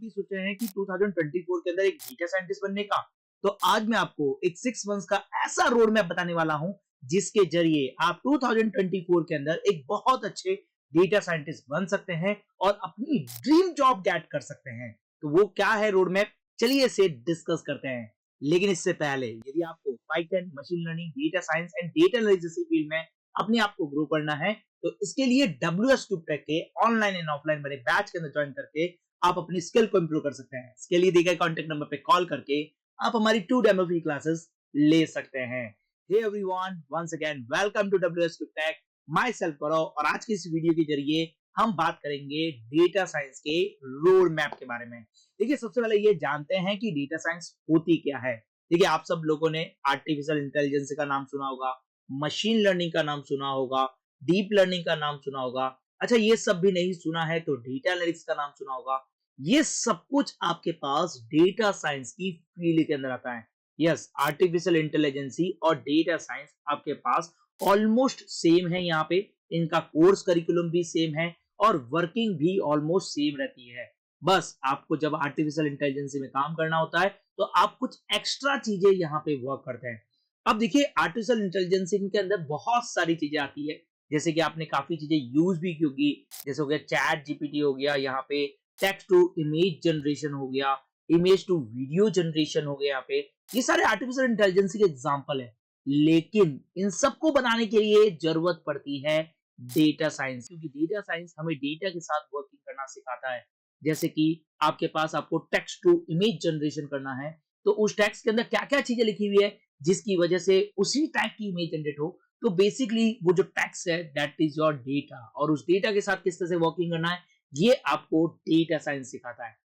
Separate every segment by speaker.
Speaker 1: कभी सोचे हैं कि 2024 के अंदर एक डेटा साइंटिस्ट बनने का? तो आज मैं आपको एक 6 मंथ्स का ऐसा रोड मैप बताने वाला हूं जिसके जरिए आप 2024 के अंदर एक बहुत अच्छे डेटा साइंटिस्ट बन सकते हैं और अपनी ड्रीम जॉब गेट कर सकते हैं। तो वो क्या है रोड मैप? चलिए इसे डिस्कस करते हैं। लेकिन इससे पहले यदि आपको Python, machine learning, data science and data analysis field में अपने आप को ग्रो करना है तो इसके लिए WS2Tech के ऑनलाइन एंड ऑफलाइन बड़े बैच के अंदर ज्वाइन करके आप अपनी स्किल को इंप्रूव कर सकते हैं। इसके लिए दिए गए कॉन्टेक्ट नंबर पे कॉल करके आप हमारी 2 डेमो फ्री क्लासेस ले सकते हैं। Hey everyone, once again welcome to WS2Tech। Myself Gaurav और आज की इस वीडियो के जरिए हम बात करेंगे डेटा साइंस के रोड मैप के बारे में। देखिए, सबसे पहले ये जानते हैं कि डेटा साइंस होती क्या है। देखिए, आप सब लोगों ने आर्टिफिशियल इंटेलिजेंस का नाम सुना होगा, मशीन लर्निंग का नाम सुना होगा, डीप लर्निंग का नाम सुना होगा। अच्छा, ये सब भी नहीं सुना है तो डेटा एनालिटिक्स का नाम सुना होगा। ये सब कुछ आपके पास डेटा साइंस की फील्ड के अंदर आता है। यस, आर्टिफिशियल इंटेलिजेंस और डेटा साइंस आपके पास ऑलमोस्ट सेम है। यहाँ पे इनका कोर्स करिकुलम भी सेम है और वर्किंग भी ऑलमोस्ट सेम रहती है। बस आपको जब आर्टिफिशियल इंटेलिजेंस में काम करना होता है तो आप कुछ एक्स्ट्रा चीजें यहाँ पे वर्क करते हैं। अब देखिए, आर्टिफिशियल इंटेलिजेंस के अंदर बहुत सारी चीजें आती है, जैसे कि आपने काफी चीजें यूज भी की होगी। जैसे हो गया चैट जीपीटी, हो गया यहाँ पे टेक्स्ट टू इमेज जनरेशन, हो गया इमेज टू वीडियो जनरेशन, हो गया यहाँ पे। ये सारे आर्टिफिशियल इंटेलिजेंस के एग्जांपल है। लेकिन इन सबको बनाने के लिए जरूरत पड़ती है डेटा साइंस, क्योंकि डेटा साइंस हमें डेटा के साथ वर्किंग करना सिखाता है। जैसे कि आपके पास आपको टेक्स्ट टू इमेज जनरेशन करना है तो उस टेक्स्ट के अंदर क्या क्या चीजें लिखी हुई है जिसकी वजह से उसी टाइप की इमेज जनरेट हो। तो बेसिकली वो जो टेक्स्ट है दैट इज योर डेटा, और उस डेटा के साथ किस तरह से वर्किंग करना है ये आपको डेटा साइंस सिखाता है।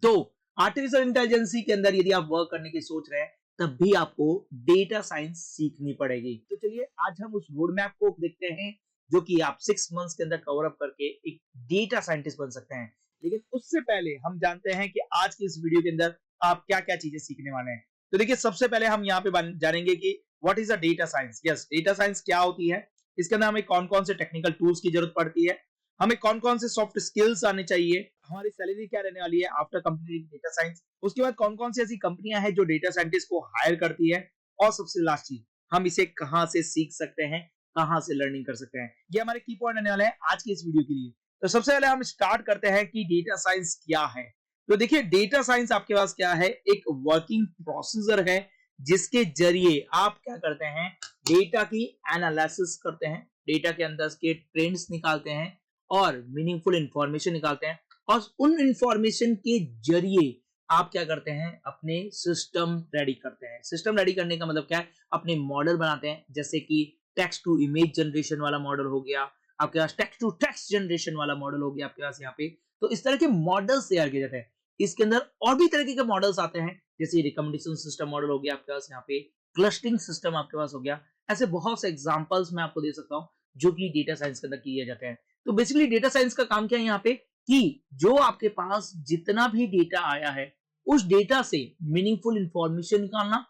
Speaker 1: तो आर्टिफिशियल इंटेलिजेंस के अंदर यदि आप वर्क करने की सोच रहे हैं तब भी आपको डेटा साइंस सीखनी पड़ेगी। तो चलिए आज हम उस रोड मैप को देखते हैं जो कि आप 6 मंथ्स के अंदर कवर अप करके एक डेटा साइंटिस्ट बन सकते हैं। लेकिन उससे पहले हम जानते हैं कि आज की इस वीडियो के अंदर आप क्या क्या चीजें सीखने वाले हैं। तो देखिए, सबसे पहले हम यहाँ पे जानेंगे कि what is a data science. Yes, data science क्या होती है, इसके अंदर हमें कौन कौन से टेक्निकल टूल्स की जरूरत पड़ती है, हमें कौन कौन से सॉफ्ट स्किल्स आने चाहिए, हमारी सैलरी क्या रहने वाली है आफ्टर कंप्लीटिंग डेटा साइंस, उसके बाद कौन कौन सी ऐसी कंपनियां हैं जो डेटा साइंटिस्ट को हायर करती है, और सबसे लास्ट चीज हम इसे कहां से सीख सकते हैं, कहां से लर्निंग कर सकते हैं। ये हमारे की पॉइंट रहने वाले हैं आज की इस वीडियो के लिए। तो सबसे पहले हम स्टार्ट करते हैं कि डेटा साइंस क्या है। तो देखिए, डेटा साइंस आपके पास क्या है, एक वर्किंग प्रोसीजर है जिसके जरिए आप क्या करते हैं, डेटा की एनालिसिस करते हैं, डेटा के अंदर के ट्रेंड्स निकालते हैं और मीनिंगफुल इंफॉर्मेशन निकालते हैं, और उन इंफॉर्मेशन के जरिए आप क्या करते हैं, अपने सिस्टम रेडी करते हैं। सिस्टम रेडी करने का मतलब क्या है, अपने मॉडल बनाते हैं, जैसे कि टेक्स्ट टू इमेज जनरेशन वाला मॉडल हो गया, आपके पास टेक्स्ट टू टेक्स्ट जनरेशन वाला मॉडल हो गया आपके पास यहाँ पे। तो इस तरह के मॉडल्स तैयार किए जाते हैं। इसके अंदर और भी तरह के मॉडल्स आते हैं, जैसे रिकमेंडेशन सिस्टम मॉडल हो गया आपके पास यहाँ पे, क्लस्टरिंग सिस्टम आपके पास हो गया। ऐसे बहुत से एग्जांपल्स मैं आपको दे सकता हूँ जो कि डेटा साइंस के अंदर किए जाते हैं। तो बेसिकली डेटा साइंस का काम क्या है यहाँ पे, कि जो आपके पास जितना भी डेटा आया है उस डेटा से मीनिंगफुल इंफॉर्मेशन निकालना,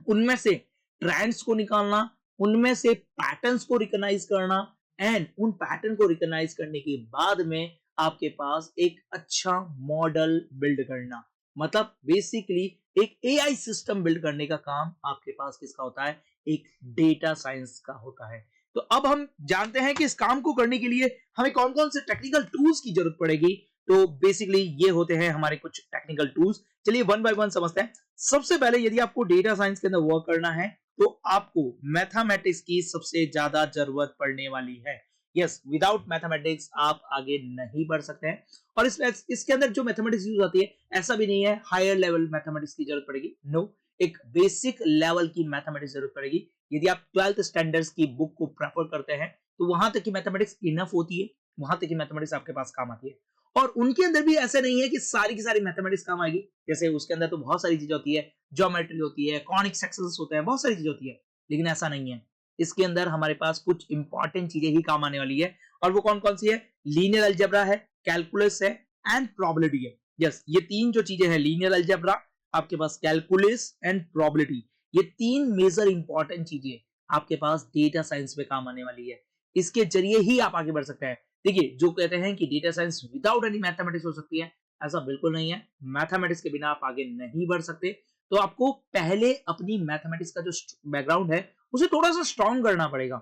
Speaker 1: उनमें से ट्रेंड्स को निकालना, उनमें से पैटर्न्स को रिकॉग्नाइज करना, एंड उन पैटर्न को रिकॉग्नाइज करने के बाद में आपके पास एक अच्छा मॉडल बिल्ड करना। मतलब बेसिकली एक एआई सिस्टम बिल्ड करने का काम आपके पास किसका होता है, एक डेटा साइंस का होता है। तो अब हम जानते हैं कि इस काम को करने के लिए हमें कौन कौन से टेक्निकल टूल्स की जरूरत पड़ेगी। तो बेसिकली ये होते हैं हमारे कुछ टेक्निकल टूल्स। चलिए वन बाय वन समझते हैं। सबसे पहले यदि आपको डेटा साइंस के अंदर वर्क करना है तो आपको मैथमेटिक्स की सबसे ज्यादा जरूरत पड़ने वाली है। यस, विदाउट मैथमेटिक्स आप आगे नहीं बढ़ सकते हैं। और इसके अंदर जो मैथमेटिक्स यूज होती है, ऐसा भी नहीं है हायर लेवल मैथमेटिक्स की जरूरत पड़ेगी। नो, एक बेसिक लेवल की मैथमेटिक्स जरूरत पड़ेगी। यदि आप 12th स्टैंडर्ड्स की बुक को प्रेफर करते हैं तो वहां तक की मैथमेटिक्स इनफ होती है, वहां तक की मैथमेटिक्स आपके पास काम आती है। और उनके अंदर भी ऐसा नहीं है कि सारी की सारी मैथमेटिक्स काम आएगी। जैसे उसके अंदर तो बहुत सारी चीजें होती है, ज्योमेट्री होती है, कॉनिक सेक्शंस होते हैं, बहुत सारी चीजें होती है, लेकिन ऐसा नहीं है। इसके अंदर हमारे पास कुछ इंपॉर्टेंट चीजें ही काम आने वाली है। और वो कौन कौन सी है, लीनियर अलजेब्रा है, कैलकुलस है एंड प्रोबेबिलिटी है। यस, ये तीन जो चीजें हैं, लीनियर अलजेब्रा, आपके पास कैलकुलस एंड प्रोबेबिलिटी, ये तीन मेजर इंपॉर्टेंट चीजें आपके पास डेटा साइंस में काम आने वाली है। इसके जरिए ही आप आगे बढ़ सकते हैं। देखिए, जो कहते हैं कि data science without any mathematics हो सकती है, ऐसा बिल्कुल नहीं है। मैथमेटिक्स के बिना आप आगे नहीं बढ़ सकते। तो आपको पहले अपनी मैथमेटिक्स का जो बैकग्राउंड है उसे थोड़ा-सा स्ट्रॉन्ग करना पड़ेगा।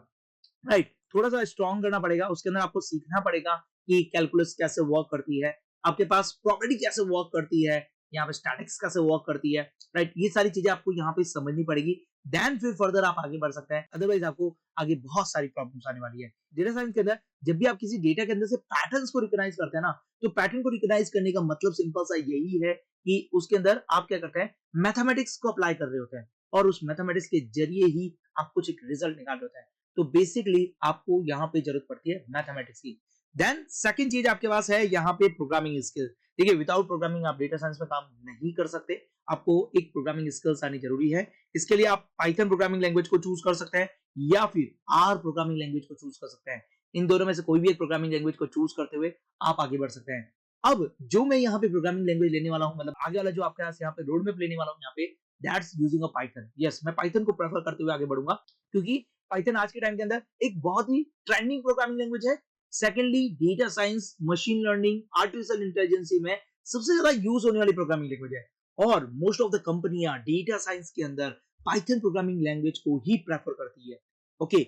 Speaker 1: राइट, थोड़ा-सा स्ट्रॉन्ग करना पड़ेगा, उसके अंदर आपको सीखना पड़ेगा कि कैलकुलस कैसे वर्क करती है, आपके पास प्रोबेबिलिटी कैसे वर्क करती है, यहाँ पे स्टैटिस्टिक्स कैसे वर्क करती है, राइट? ये सारी चीजें आपको यहाँ पे समझनी पड़ेगी, देन फिर फर्दर आप आगे बढ़ सकते हैं, अदरवाइज आपको आगे बहुत सारी प्रॉब्लम्स आने वाली है। डेटा साइंस के अंदर जब भी आप किसी डेटा के अंदर से पैटर्न्स को रिकॉग्नाइज करते हैं ना, तो पैटर्न को रिकॉग्नाइज करने का मतलब सिंपल सा यही है कि उसके अंदर आप क्या करते हैं, मैथमेटिक्स को अप्लाई कर रहे होते हैं और उस मैथमेटिक्स के जरिए ही आप कुछ एक रिजल्ट निकाल रहे होते हैं। तो बेसिकली आपको यहाँ पे जरूरत पड़ती है मैथमेटिक्स की। देन सेकंड चीज आपके पास है यहाँ पे प्रोग्रामिंग स्किल। देखिए, विदाउट प्रोग्रामिंग आप डेटा साइंस में काम नहीं कर सकते, आपको एक प्रोग्रामिंग स्किल्स आनी जरूरी है। इसके लिए आप पाइथन प्रोग्रामिंग लैंग्वेज को चूज कर सकते हैं या फिर आर प्रोग्रामिंग लैंग्वेज को चूज कर सकते हैं। इन दोनों में से कोई भी एक प्रोग्रामिंग लैंग्वेज को चूज करते हुए आप आगे बढ़ सकते हैं। अब जो मैं यहाँ पे प्रोग्रामिंग लैंग्वेज लेने वाला हूँ, मतलब आगे वाला जो आपके पास यहाँ पे रोड मैप लेने वाला हूँ यहाँ पे, that's using a Python. Yes, मैं पाइथन को प्रेफर करते हुए आगे बढ़ूंगा क्योंकि पाइथन आज के टाइम के अंदर एक बहुत ही ट्रेंडिंग प्रोग्रामिंग लैंग्वेज है। Secondly, data science, machine learning, artificial intelligence में सबसे ज्यादा यूज होने वाली प्रोग्रामिंग लैंग्वेज है और मोस्ट ऑफ द कंपनियां डेटा साइंस के अंदर पाइथन प्रोग्रामिंग लैंग्वेज को ही प्रेफर करती है। ओके,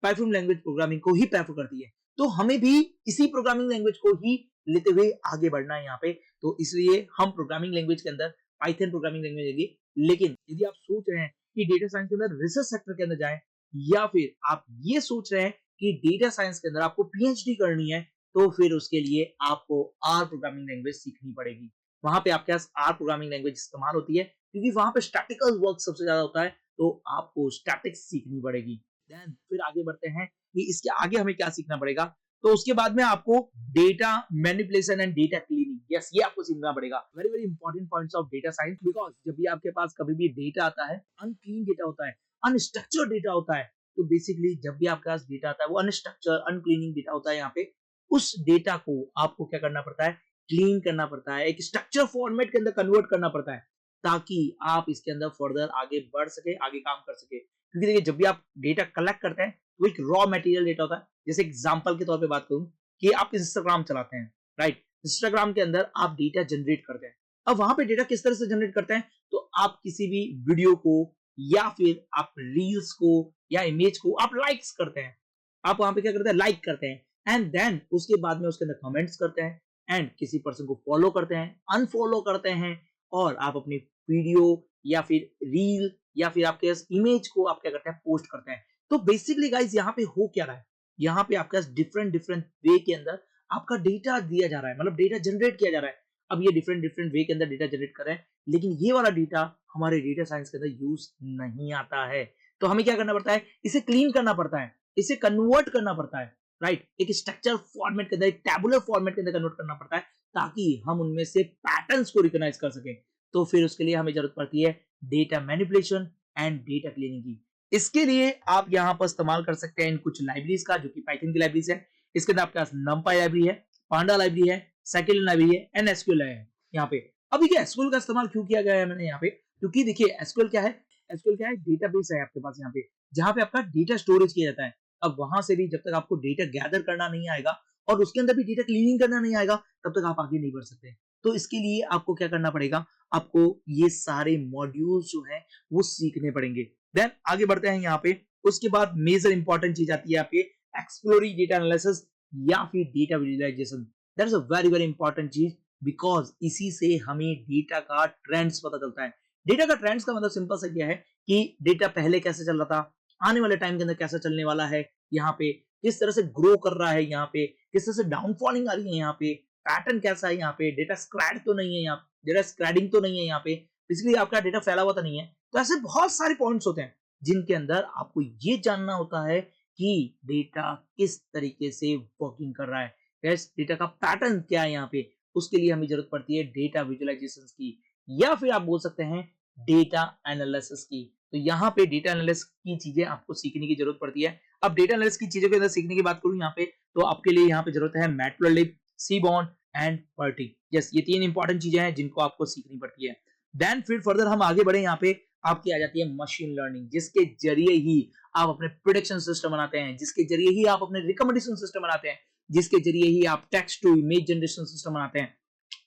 Speaker 1: पाइथन लैंग्वेज प्रोग्रामिंग को ही प्रेफर करती है, तो हमें भी इसी प्रोग्रामिंग लैंग्वेज को ही लेते हुए आगे बढ़ना है यहाँ पे। तो इसलिए हम प्रोग्रामिंग लैंग्वेज के अंदर पाइथन प्रोग्रामिंग लैंग्वेज लेंगे। लेकिन यदि आप सोच रहे हैं कि डेटा साइंस के अंदर रिसर्च सेक्टर के अंदर जाएं, या फिर आप ये सोच रहे हैं कि डेटा साइंस के अंदर आपको पीएचडी करनी है, तो फिर उसके लिए आपको आर प्रोग्रामिंग लैंग्वेज सीखनी पड़ेगी। वहां पे आपके पास आर प्रोग्रामिंग लैंग्वेज इस्तेमाल होती है क्योंकि वहां पे स्टैटिकल वर्क सबसे ज्यादा होता है, तो आपको स्टैटिक्स सीखनी पड़ेगी। देन फिर आगे बढ़ते हैं कि इसके आगे हमें क्या सीखना पड़ेगा। तो उसके बाद में आपको data manipulation and data cleaning, yes, ये आपको सीखना पड़ेगा। Very very important points of data science, because जब भी आपके पास कभी भी डेटा आता है, अनक्लीन डेटा होता है, अनस्ट्रक्चर्ड डेटा होता है, तो बेसिकली जब भी आपके पास डेटा आता है वो अनस्ट्रक्चर अनक्लीनिंग डेटा होता है। यहाँ पे उस डेटा को आपको क्या करना पड़ता है, क्लीन करना पड़ता है, एक स्ट्रक्चर फॉर्मेट के अंदर कन्वर्ट करना पड़ता है ताकि आप इसके अंदर फर्दर आगे बढ़ सके, आगे काम कर सके। क्योंकि देखिए, जब भी आप डेटा कलेक्ट करते हैं वो एक रॉ मटेरियल डेटा होता है। जैसे एग्जांपल के तौर पे बात करूं कि आप इंस्टाग्राम चलाते हैं, राइट? इंस्टाग्राम के अंदर आप डेटा जनरेट करते हैं। अब वहां पे डेटा किस तरह से जनरेट करते हैं, तो आप किसी भी वीडियो को या फिर आप रील्स को या इमेज को आप लाइक्स करते हैं। आप वहां पे क्या करते हैं, लाइक करते हैं एंड देन उसके बाद में उसके अंदर कमेंट्स करते हैं एंड किसी पर्सन को फॉलो करते हैं, अनफॉलो करते हैं और आप अपनी वीडियो या फिर रील या फिर आपके इमेज को आप क्या करते हैं, पोस्ट करते हैं। तो बेसिकली गाइस, यहाँ पे हो क्या रहा है, यहाँ पे आपके पास डिफरेंट डिफरेंट वे के अंदर आपका डेटा दिया जा रहा है, मतलब डेटा जनरेट किया जा रहा है। अब ये डिफरेंट डिफरेंट वे के अंदर डेटा जनरेट कर रहे हैं, लेकिन ये वाला डेटा हमारे डेटा साइंस के अंदर यूज नहीं आता है। तो हमें क्या करना पड़ता है, इसे क्लीन करना पड़ता है, इसे कन्वर्ट करना पड़ता है, राइट? एक स्ट्रक्चर फॉर्मेट के अंदर, एक टैबुलर फॉर्मेट के अंदर कन्वर्ट करना पड़ता है ताकि हम उनमें से पैटर्न्स को रिकॉग्नाइज कर सकें। तो फिर उसके लिए हमें जरूरत पड़ती है data manipulation and data cleaning की। इसके लिए आप यहाँ पर इस्तेमाल कर सकते हैं इन कुछ लाइब्रेरीज का, जो कि पाइथन की लाइब्रेरीज है। इसके अंदर आपके पास numpy लाइब्रेरी है, पांडा लाइब्रेरी है, scikit लाइब्रेरी है एंड एसक्यूएल है यहाँ पे। अब देखिए, एसक्यूएल का इस्तेमाल क्यों किया गया है मैंने यहाँ पे, क्योंकि देखिए एसक्यूएल क्या है, एसक्यूएल क्या है, डेटाबेस है आपके पास यहाँ पे, जहाँ पे आपका डेटा स्टोरेज किया जाता है। अब वहां से भी जब तक आपको डेटा गैदर करना नहीं आएगा और उसके अंदर भी डेटा क्लीनिंग करना नहीं आएगा, तब तक आप आगे नहीं बढ़ सकते। तो इसके लिए आपको क्या करना पड़ेगा, आपको ये सारे मॉड्यूल्स जो है वो सीखने पड़ेंगे। देन आगे बढ़ते हैं यहाँ पे। उसके बाद मेजर इंपॉर्टेंट चीज आती है आपके एक्सप्लोरी डेटा एनालिसिस या फिर data visualisation. That is a very very important चीज, बिकॉज इसी से हमें डेटा का ट्रेंड्स पता चलता है। डेटा का ट्रेंड्स का मतलब सिंपल सा क्या है कि डेटा पहले कैसे चल रहा था, आने वाले टाइम के अंदर कैसा चलने वाला है, यहाँ पे किस तरह से ग्रो कर रहा है, यहाँ पे किस तरह से डाउनफॉलिंग आ रही है, यहाँ पे पैटर्न कैसा है, यहाँ पे डेटा स्क्रैड तो नहीं है, यहाँ डेटा स्क्रैडिंग तो नहीं है, यहाँ पे बेसिकली आपका डेटा फैला हुआ तो नहीं है। तो ऐसे बहुत सारे पॉइंट्स होते हैं जिनके अंदर आपको ये जानना होता है कि डेटा किस तरीके से वर्किंग कर रहा है, डेटा का पैटर्न क्या है यहाँ पे। उसके लिए हमें जरूरत पड़ती है डेटा विजुअलाइजेशन की या फिर आप बोल सकते हैं डेटा एनालिसिस की। तो यहाँ पे डेटा एनालिसिस की चीजें आपको सीखने की जरूरत पड़ती है। अब डेटा एनालिसिस की चीजों के अंदर सीखने की बात करूं यहाँ पे, तो आपके लिए यहाँ पे जरूरत है मैटप्लोलिब, सीबॉन एंड पर्टी। यस, ये तीन इंपॉर्टेंट चीजें हैं जिनको आपको सीखनी पड़ती है। देन फिर फर्दर हम आगे बढ़े, यहाँ पे आपकी आ जाती है मशीन लर्निंग, जिसके जरिए ही आप अपने प्रेडिक्शन सिस्टम बनाते हैं, जिसके जरिए ही आप अपने रिकमेंडेशन सिस्टम बनाते हैं, जिसके जरिए ही आप text to image generation system बनाते हैं।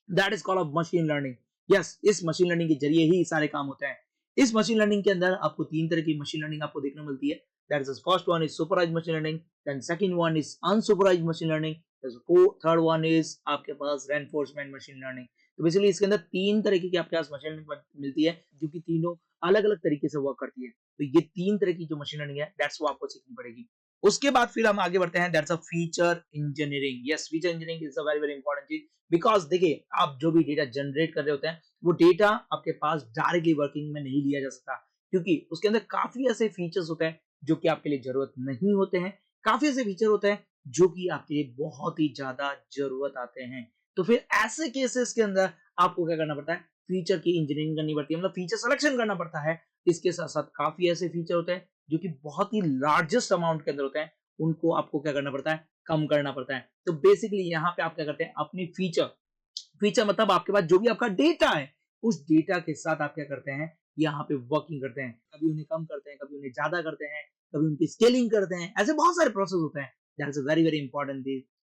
Speaker 1: That is called machine learning. Yes, इस मशीन लर्निंग के जरिए ही सारे काम होते हैं। इस मशीन लर्निंग के अंदर आपको तीन तरह की मशीन लर्निंग आपको देखने को मिलती है। That is first one is supervised machine learning, then second one is unsupervised machine learning, third one is आपके पास रेनफोर्समेंट मशीन लर्निंग। तो बेसिकली इसके अंदर तीन तरीके की आपके पास मशीन लर्निंग मिलती है, जो कि तीनों अलग अलग तरीके से वर्क करती है। तो ये तीन तरह की जो मशीन लर्निंग है दैट्स वो आपको सीखनी पड़ेगी। उसके बाद फिर हम आगे बढ़ते हैं, that's a feature engineering. Yes, feature engineering is a very very important चीज, बिकॉज देखिए आप जो भी डेटा जनरेट कर रहे होते हैं वो डेटा आपके पास डायरेक्टली वर्किंग में नहीं लिया जा सकता, क्योंकि उसके अंदर काफी ऐसे फीचर्स होते हैं जो कि आपके लिए जरूरत नहीं होते हैं, काफी ऐसे फीचर होते हैं जो कि आपके लिए बहुत ही ज्यादा जरूरत आते हैं। तो फिर ऐसे केसेस के अंदर आपको क्या करना पड़ता है, फीचर की इंजीनियरिंग करनी पड़ती है, मतलब फीचर सिलेक्शन करना पड़ता है। इसके साथ साथ काफी ऐसे फीचर होते हैं जो कि बहुत ही लार्जेस्ट अमाउंट के अंदर होते हैं, उनको आपको क्या करना पड़ता है, कम करना पड़ता है। तो बेसिकली यहाँ पे आप क्या करते हैं, अपनी फीचर फीचर मतलब आपके पास जो भी आपका डेटा है, उस डेटा के साथ आप क्या करते हैं, यहाँ पे वर्किंग करते हैं। कभी उन्हें कम करते हैं, कभी उन्हें ज्यादा करते हैं, कभी उनकी स्केलिंग करते हैं, ऐसे बहुत सारे प्रोसेस होते हैं। That is a very very important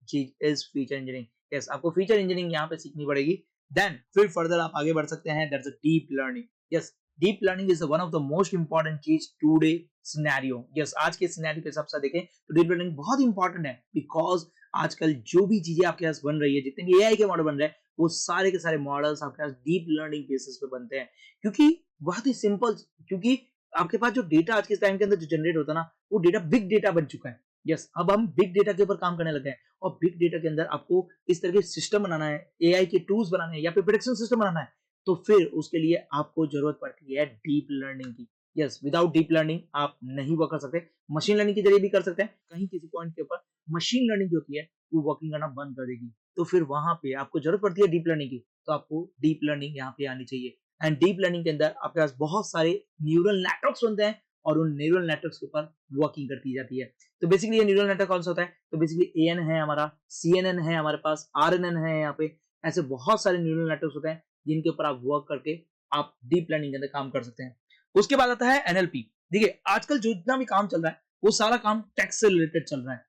Speaker 1: चीज इज फीचर इंजीनियरिंग। यस, आपको फीचर इंजीनियरिंग यहाँ पे सीखनी पड़ेगी। देन फिर फर्दर आप आगे बढ़ सकते हैं, that's a deep learning. Yes, deep learning is one of the most important चीज टुडे सिनेरियो। यस, आज के सिनेरियो के हिसाब से देखें तो डीप लर्निंग बहुत इंपॉर्टेंट है, बिकॉज आजकल जो भी चीजें आपके पास बन रही है, जितने भी एआई के मॉडल बन रहे हैं, वो सारे के सारे मॉडल्स आपके पास डीप लर्निंग बेसिस पे बनते हैं। क्योंकि बहुत ही सिंपल, क्योंकि आपके पास जो डेटा आज के टाइम के अंदर जो जनरेट होता है ना, वो डेटा बिग डेटा बन चुका है। यस, अब हम बिग डेटा के ऊपर काम करने लगे हैं, और बिग डेटा के अंदर आपको इस तरह के सिस्टम बनाना है, एआई के टूल्स बनाने हैं, या फिर प्रेडिक्शन सिस्टम बनाना है, तो फिर उसके लिए आपको जरूरत पड़ती है डीप लर्निंग की। यस, विदाउट डीप लर्निंग आप नहीं वर्क कर सकते। मशीन लर्निंग के जरिए भी कर सकते हैं, कहीं किसी पॉइंट के ऊपर मशीन लर्निंग जो होती है वो वर्किंग करना बंद कर देगी, तो फिर वहां पे आपको जरूरत पड़ती है डीप लर्निंग की। तो आपको डीप लर्निंग यहाँ पे आनी चाहिए। एंड डीप लर्निंग के अंदर आपके पास बहुत सारे न्यूरल नेटवर्क्स बनते हैं, और उन न्यूरल नेटवर्क्स के ऊपर वर्किंग करती जाती है। तो बेसिकली ये न्यूरल नेटवर्क कौन सा होता है, तो बेसिकली एएन है हमारा, सीएनएन है हमारे पास, आरएनएन है यहाँ पे। ऐसे बहुत सारे न्यूरल नेटवर्क्स होते हैं जिनके ऊपर आप वर्क करके आप डीप लर्निंग के अंदर काम कर सकते हैं। उसके बाद आता है एनएलपी। देखिए आजकल जो जितना भी काम चल रहा है वो सारा काम टेक्स्ट से रिलेटेड चल रहा है,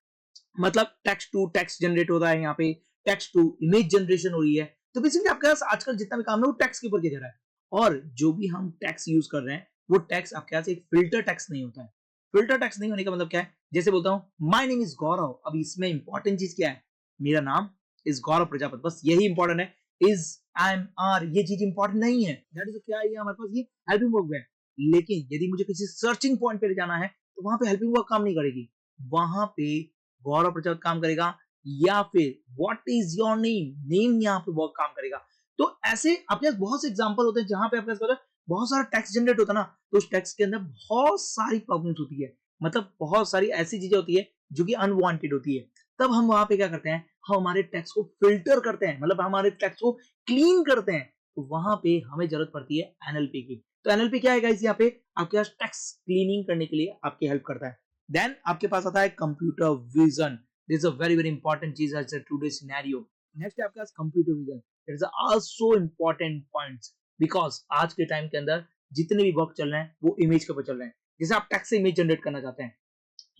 Speaker 1: मतलब टेक्स्ट टू टेक्स्ट जनरेट हो रहा है, यहाँ पे टेक्स्ट टू इमेज जनरेशन हो रही है। तो बेसिकली आपके पास आजकल जितना भी काम है वो टेक्स्ट के ऊपर किया जा रहा है, और जो भी हम टेक्स्ट यूज कर रहे हैं वो टेक्स्ट आपके पास एक फिल्टर टेक्स्ट नहीं होता है। फिल्टर टेक्स्ट नहीं होने का मतलब क्या है, जैसे बोलता हूँ माय नेम इज गौरव, अब इसमें इंपॉर्टेंट चीज क्या है, मेरा नाम इज गौरव प्रजापति, बस यही इंपॉर्टेंट है। इज, आई एम, आर, ये चीज इंपॉर्टेंट नहीं है। दैट इज क्या है, हमारे पास ये हेल्पिंग वर्ब है। लेकिन यदि मुझे किसी सर्चिंग पॉइंट पे जाना है तो वहां पे हेल्पिंग वर्ब काम नहीं करेगी, वहां पे गौरव प्रजापति काम करेगा, या फिर what is your name, name यहाँ पे वर्क काम करेगा। तो ऐसे आपके पास बहुत से एग्जांपल होते हैं जहां पे आपके पास बहुत सारा टेक्स्ट जनरेट होता है ना, तो उस टेक्स्ट के अंदर बहुत सारी प्रॉब्लम्स होती है, मतलब बहुत सारी ऐसी चीजें होती है जो कि अनवांटेड होती है। तब हम वहां पे क्या करते हैं, हम हमारे टेक्स्ट को फिल्टर करते हैं, मतलब हमारे टेक्स्ट को क्लीन करते हैं। तो वहां पे हमें जरूरत पड़ती है एनएलपी की। तो एनएलपी क्या है गाइस, यहाँ पे आपके पास टेक्स्ट क्लीनिंग करने के लिए आपकी हेल्प करता है। देन आपके पास आता है computer vision. This is a very very important चीज as a today scenario. Next है आपके पास computer vision. It is also important points, because आज के टाइम के अंदर जितने भी वर्क चल रहे हैं वो इमेज के ऊपर चल रहे हैं। जैसे आप टेक्स्ट से इमेज जनरेट करना चाहते हैं,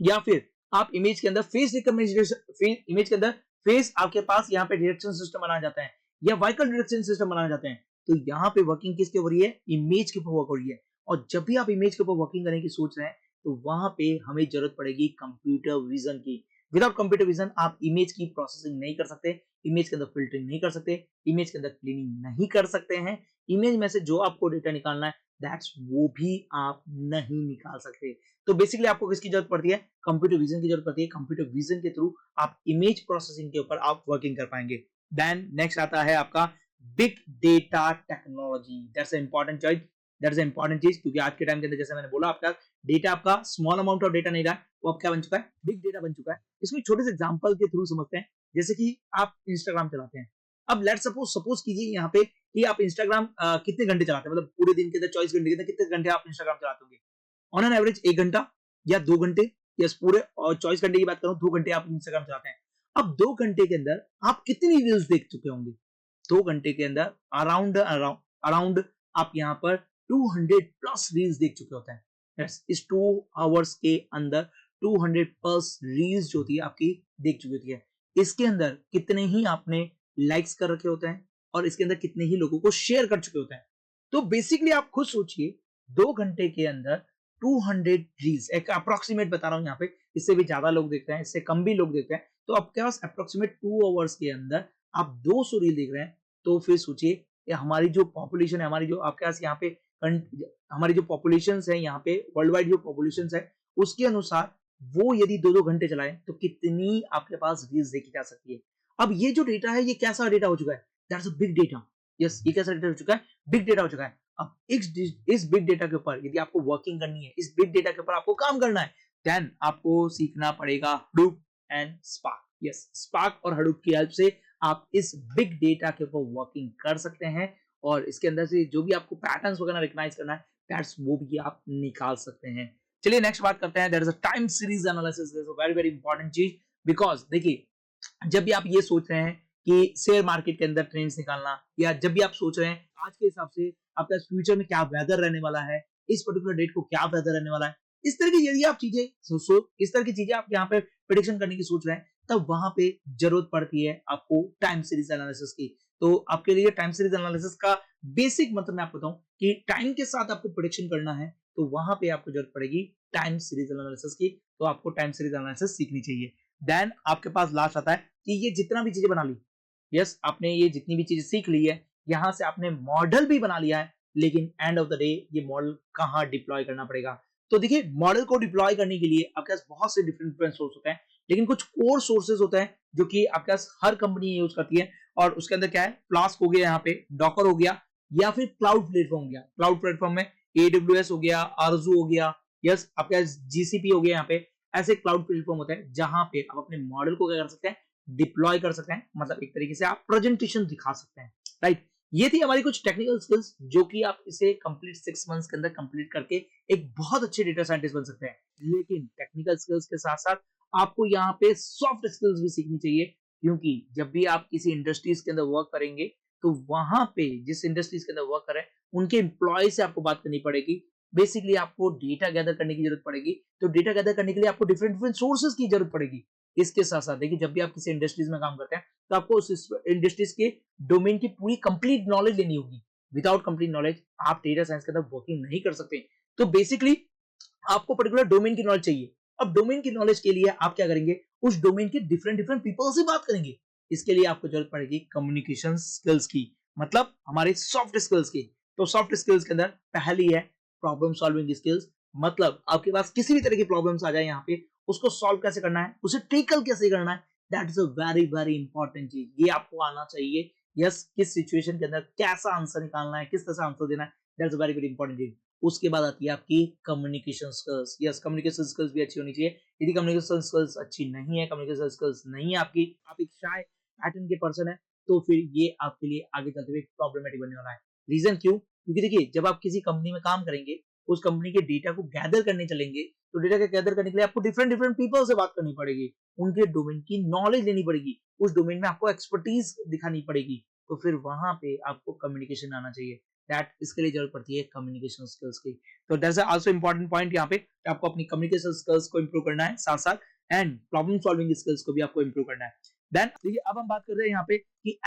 Speaker 1: या फिर आप इमेज के अंदर फेस रिकग्निशन, इमेज के अंदर फेस आपके पास यहाँ पे डिटेक्शन सिस्टम बनाना चाहते हैं, या व्हीकल डिटेक्शन सिस्टम बनाना चाहते हैं, तो यहाँ पे वर्किंग किसके हो रही है, इमेज के ऊपर वर्क हो रही है। और जब भी आप इमेज के ऊपर वर्किंग करने की सोच रहे हैं तो वहां पे हमें जरूरत पड़ेगी कंप्यूटर विजन की। विदाउट कंप्यूटर विजन आप इमेज की प्रोसेसिंग नहीं कर सकते, इमेज के अंदर फिल्टरिंग नहीं कर सकते, इमेज के अंदर क्लीनिंग नहीं कर सकते हैं, इमेज में से जो आपको डेटा निकालना है दैट्स वो भी आप नहीं निकाल सकते। तो बेसिकली आपको किसकी जरूरत पड़ती है, कंप्यूटर विजन की जरूरत पड़ती है। कंप्यूटर विजन के थ्रू आप इमेज प्रोसेसिंग के ऊपर आप वर्किंग कर पाएंगे। देन नेक्स्ट आता है आपका big data technology. That's a important choice, that's a important चीज, क्योंकि आज के टाइम के अंदर जैसे मैंने बोला आपका डेटा आपका स्मॉल अमाउंट ऑफ डेटा नहीं रहा, वो अब क्या बन चुका है, बिग डेटा बन चुका है। इसको छोटे से एग्जांपल के थ्रू समझते हैं। जैसे कि आप इंस्टाग्राम चलाते हैं, अब लेट्स सपोज कीजिए यहाँ पे कि आप इंस्टाग्राम कितने घंटे चलाते हैं, मतलब पूरे दिन के अंदर 24 घंटे के अंदर कितने घंटे आप इंस्टाग्राम चलाते होंगे, ऑन एन एवरेज 1 घंटा या 2 घंटे, या पूरे और 24 घंटे की बात करूं 2 घंटे आप इंस्टाग्राम चलाते हैं। अब 2 घंटे के अंदर आप कितनी रील्स देख चुके होंगे, 2 घंटे के अंदर अराउंड अराउंड आप यहाँ पर 200 प्लस रील्स देख चुके होते हैं। yes, इस 2 आवर्स के अंदर 200 प्लस रील्स जो होती है आपकी देख चुकी होती है। इसके अंदर कितने ही आपने लाइक्स कर रखे होते हैं, और इसके अंदर कितने ही लोगों को शेयर कर चुके होते हैं। तो बेसिकली आप खुद सोचिए 2 घंटे के अंदर 200 रील्स, एक अप्रोक्सीमेट बता रहा हूँ यहाँ पे, इससे भी ज्यादा लोग देखते हैं, इससे कम भी लोग देखते हैं, तो आपके पास अप्रोक्सीमेट 2 आवर्स के अंदर आप 200 रील देख रहे हैं। तो फिर सोचिए हमारी जो पॉपुलेशन है, हमारी जो आपके पास यहाँ पे हमारी जो पॉपुलेशन है यहाँ पे, वर्ल्ड वाइड जो पॉपुलेशन है उसके अनुसार वो यदि 2-2 घंटे चलाए तो कितनी आपके पास रील्स देखी जा सकती है। अब ये जो डेटा है ये कैसा डेटा हो चुका है? That's a big data. Yes, ये कैसा डेटा हो चुका है? बिग डेटा हो चुका है। अब इस बिग डेटा के ऊपर यदि आपको वर्किंग करनी है, इस बिग डेटा के ऊपर आपको काम करना है, देन आपको सीखना पड़ेगा Hadoop and spark. Yes, spark और हडूप की हेल्प से आप इस बिग डेटा के ऊपर वर्किंग कर सकते हैं और इसके अंदर से जो भी आपको पैटर्न्स वगैरह रिकॉग्नाइज करना है, दैट्स वो भी आप निकाल सकते हैं। चलिए नेक्स्ट बात करते हैं, there is a time series analysis, this is a very very important चीज, बिकॉज देखिए जब भी आप ये सोच रहे हैं कि शेयर मार्केट के अंदर ट्रेंड्स निकालना, या जब भी आप सोच रहे हैं आज के हिसाब से आपका फ्यूचर में क्या वेदर रहने वाला है, इस पर्टिकुलर डेट को क्या वेदर रहने वाला है, इस तरह की यदि आप चीजें इस तरह की चीजें आप यहाँ पे प्रेडिक्शन करने की सोच रहे हैं, तब वहां पे जरूरत पड़ती है आपको टाइम सीरीज एनालिसिस की। तो आपके लिए टाइम सीरीज एनालिसिस का बेसिक मतलब मैं आपको बताऊं कि टाइम के साथ आपको प्रेडिक्शन करना है, तो वहां पे आपको जरूरत पड़ेगी टाइम सीरीज एनालिसिस की। तो आपको टाइम सीरीज एनालिसिस सीखनी चाहिए। देन आपके पास लास्ट आता है कि ये जितना भी चीजें बना ली, यस, आपने ये जितनी भी चीजें सीख ली है, यहां से आपने मॉडल भी बना लिया है, लेकिन एंड ऑफ द डे ये मॉडल कहां डिप्लॉय करना पड़ेगा? तो देखिए मॉडल को डिप्लॉय करने के लिए आपके पास बहुत से डिफरेंट सोर्स होते हैं, लेकिन कुछ कोर सोर्सेज होते हैं जो कि आपके पास हर कंपनी यूज करती है, और उसके अंदर क्या है, फ्लास्क हो गया, यहाँ पे डॉकर हो गया, या फिर क्लाउड प्लेटफॉर्म हो गया। क्लाउड प्लेटफॉर्म में AWS हो गया, आरजू हो गया, यस, आपके पास GCP हो गया। यहाँ पे ऐसे क्लाउड प्लेटफॉर्म होते हैं जहां पे आप अपने मॉडल को क्या कर सकते हैं, डिप्लॉय कर सकते हैं, मतलब एक तरीके से आप प्रेजेंटेशन दिखा सकते हैं, राइट। ये थी हमारी कुछ टेक्निकल स्किल्स जो कि आप इसे कंप्लीट 6 मंथ्स के अंदर कंप्लीट करके एक बहुत अच्छे डेटा साइंटिस्ट बन सकते हैं। लेकिन टेक्निकल स्किल्स के साथ साथ आपको यहाँ पे सॉफ्ट स्किल्स भी सीखनी चाहिए, क्योंकि जब भी आप किसी इंडस्ट्रीज के अंदर वर्क करेंगे तो वहां पे जिस इंडस्ट्रीज के अंदर वर्क करें उनके एम्प्लॉय से आपको बात करनी पड़ेगी। बेसिकली आपको डेटा गैदर करने की जरूरत पड़ेगी, तो डेटा गैदर करने के लिए आपको डिफरेंट सोर्सेज की जरूरत पड़ेगी। इसके साथ साथ देखिए जब भी आप किसी इंडस्ट्रीज में काम करते हैं तो आपको उस इंडस्ट्रीज के डोमेन की पूरी कंप्लीट नॉलेज लेनी होगी। विदाउट कंप्लीट नॉलेज आप डेटा साइंस के अंदर वर्किंग नहीं कर सकते। तो बेसिकली आपको पर्टिकुलर डोमेन की नॉलेज चाहिए। अब डोमेन की नॉलेज के लिए आप क्या करेंगे, उस डोमेन के डिफरेंट पीपल से बात करेंगे। इसके लिए आपको जरूरत पड़ेगी कम्युनिकेशन स्किल्स की, मतलब हमारे सॉफ्ट स्किल्स की। तो सॉफ्ट स्किल्स के अंदर पहली है प्रॉब्लम सॉल्विंग स्किल्स, मतलब आपके पास किसी भी तरह की प्रॉब्लम्स आ जाए यहाँ पे, उसको सॉल्व कैसे करना है, उसे टैकल कैसे करना है, that is a very very important चीज। ये आपको आना चाहिए। यस, किस सिचुएशन के अंदर कैसा आंसर निकालना है, किस तरह से आंसर देना है, that is a very very important चीज। उसके बाद आती है आपकी communication skills. Yes, communication skills भी अच्छी होनी चाहिए। यदि कम्युनिकेशन स्किल्स अच्छी नहीं है, कम्युनिकेशन स्किल्स नहीं है आपकी, आप एक शाय पैटर्न के पर्सन है, तो फिर ये आपके लिए आगे चलते हुए प्रॉब्लमेटिक बनने वाला है। रीजन क्यों? क्योंकि देखिए जब आप किसी कंपनी में काम करेंगे, उस कंपनी के डेटा को गैदर करने चलेंगे, तो डेटा के गैदर करने के लिए आपको डिफरेंट पीपल से बात करनी पड़ेगी, उनके डोमेन की नॉलेज लेनी पड़ेगी, उस डोमेन में आपको एक्सपर्टीज दिखानी पड़ेगी। तो फिर वहां पे आपको कम्युनिकेशन आना चाहिए। दैट इसके लिए जरूरत पड़ती है कम्युनिकेशन स्किल्स की। तो दैट्स आल्सो इंपॉर्टेंट पॉइंट यहाँ पे, आपको अपनी कम्युनिकेशन स्किल्स को इंप्रूव करना है, साथ साथ एंड प्रॉब्लम सॉल्विंग स्किल्स को भी आपको इंप्रूव करना है। देन देखिए अब हम बात कर रहे हैं यहाँ पे कि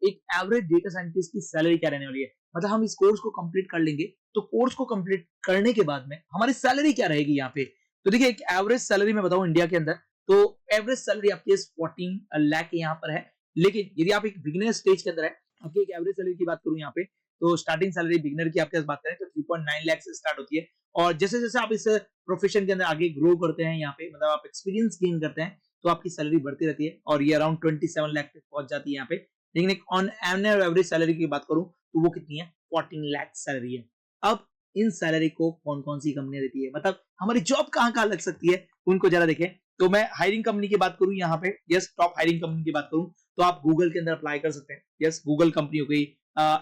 Speaker 1: एक एवरेज डेटा साइंटिस्ट की सैलरी क्या रहने वाली है। मतलब हम इस कोर्स को कंप्लीट कर लेंगे, तो कोर्स को कंप्लीट करने के बाद में हमारी सैलरी क्या रहेगी यहाँ पे। तो देखिए एक एवरेज सैलरी मैं बताऊं इंडिया के अंदर, तो एवरेज सैलरी आपकी 14 लाख यहाँ पर है। लेकिन यदि आप एक बिगिनर स्टेज के अंदर है, आपकी एक एवरेज सैलरी की बात करूं यहाँ पे, तो स्टार्टिंग सैलरी बिगिनर की आपके बात करें तो 3.9 लाख से स्टार्ट होती है। और जैसे जैसे आप इस प्रोफेशन के अंदर आगे ग्रो करते हैं, यहाँ पे मतलब आप एक्सपीरियंस गेन करते हैं, तो आपकी सैलरी बढ़ती रहती है और ये अराउंड 27 लाख तक पहुंच जाती है यहाँ पे। लेकिन एक ऑन एवरेज सैलरी की बात करूं तो वो कितनी है, 14 लाख सैलरी है। अब इन सैलरी को कौन कौन सी कंपनियां देती है, मतलब हमारी जॉब कहाँ कहाँ लग सकती है, उनको जरा देखें। तो मैं हायरिंग कंपनी की बात करूं यहाँ पे, यस, टॉप हायरिंग कंपनी की बात करूं तो आप गूगल के अंदर अप्लाई कर सकते हैं। यस, गूगल कंपनी हो गई,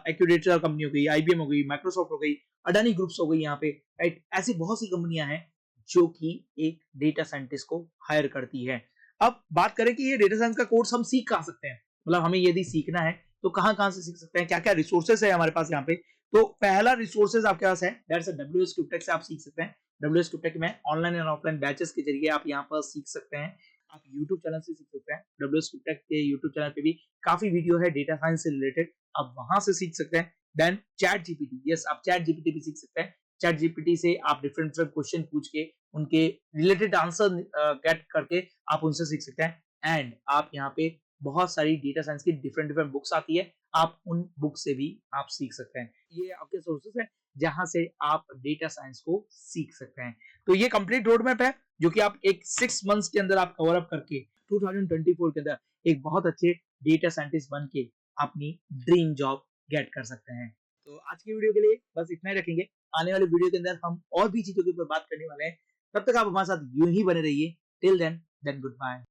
Speaker 1: एक्यूरेटर कंपनी हो गई, IBM हो गई, माइक्रोसॉफ्ट हो गई, अडानी ग्रुप्स हो गई यहाँ पे, राइट। ऐसी बहुत सी कंपनियां हैं जो कि एक डेटा साइंटिस्ट को हायर करती है। अब बात करें कि ये डेटा साइंस का कोर्स हम सीख कहां सकते हैं, मतलब हमें यदि सीखना है तो कहां कहां से सीख सकते हैं, क्या क्या रिसोर्सेस है हमारे पास यहाँ पे। तो पहला रिसोर्सेज आपके पास है, दैट्स WS Cryptex से आप सीख सकते हैं। WS Cryptex में ऑनलाइन एंड ऑफलाइन बैचेस के जरिए आप यहाँ पर सीख सकते हैं। आप YouTube चैनल से सीख सकते हैं। WS Quick के YouTube चैनल पे भी काफी वीडियो है डेटा साइंस से रिलेटेड, आप वहां से सीख सकते हैं। देन चैट जीपीटी, यस आप चैट जीपीटी भी सीख सकते हैं। चैट जीपीटी से आप डिफरेंट डिफरेंट क्वेश्चन पूछ के उनके रिलेटेड आंसर गेट करके आप उनसे सीख सकते हैं। एंड आप यहाँ पे बहुत सारी डेटा साइंस की डिफरेंट डिफरेंट बुक्स आती है, आप उन बुक से भी आप सीख सकते हैं। ये आपके सोर्सेस है जहां से आप डेटा साइंस को सीख सकते हैं। तो ये कंप्लीट रोड मैप है जो कि आप एक 6 मंथ्स के अंदर आप कवर अप करके 2024 के अंदर एक बहुत अच्छे डेटा साइंटिस्ट बन के अपनी ड्रीम जॉब गेट कर सकते हैं। तो आज की वीडियो के लिए बस इतना ही रखेंगे। आने वाले वीडियो के अंदर हम और भी चीजों के ऊपर बात करने वाले हैं। तब तक आप हमारे साथ यूं ही बने रहिए। Till then good bye.